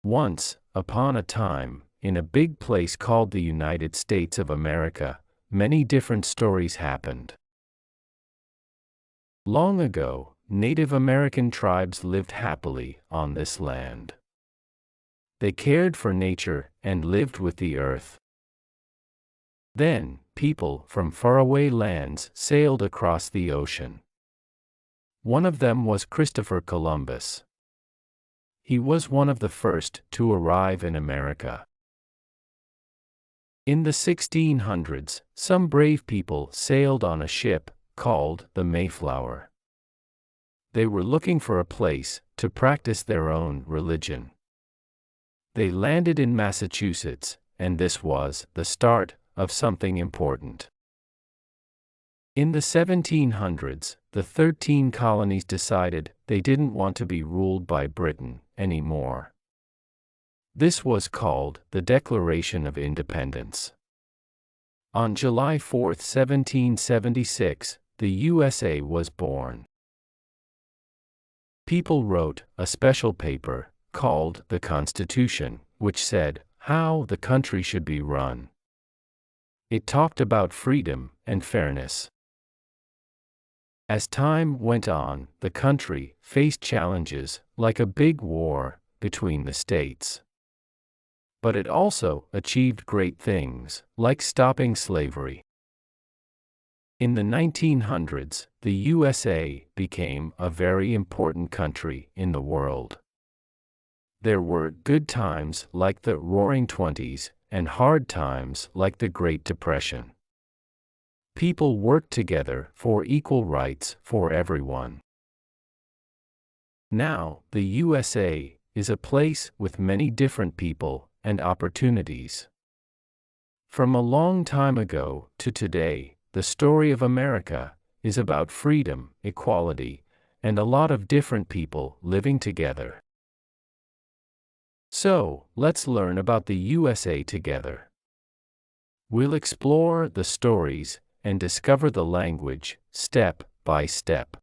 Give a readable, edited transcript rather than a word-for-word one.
Once upon a time, in a big place called the United States of America, many different stories happened. Long ago, Native American tribes lived happily on this land. They cared for nature and lived with the earth. Then, people from faraway lands sailed across the ocean. One of them was Christopher Columbus. He was one of the first to arrive in America. In the 1600s, some brave people sailed on a ship called the Mayflower. They were looking for a place to practice their own religion. They landed in Massachusetts, and this was the start of something important. In the 1700s, the 13 colonies decided they didn't want to be ruled by Britain anymore. This was called the Declaration of Independence. On July 4, 1776, the USA was born. People wrote a special paper called the Constitution, which said how the country should be run. It talked about freedom and fairness. As time went on, the country faced challenges like a big war between the states. But it also achieved great things, like stopping slavery. In the 1900s, the USA became a very important country in the world. There were good times like the Roaring Twenties and hard times like the Great Depression. People worked together for equal rights for everyone. Now, the USA is a place with many different people and opportunities. From a long time ago to today, the story of America is about freedom, equality, and a lot of different people living together. So, let's learn about the USA together. We'll explore the stories and discover the language, step by step.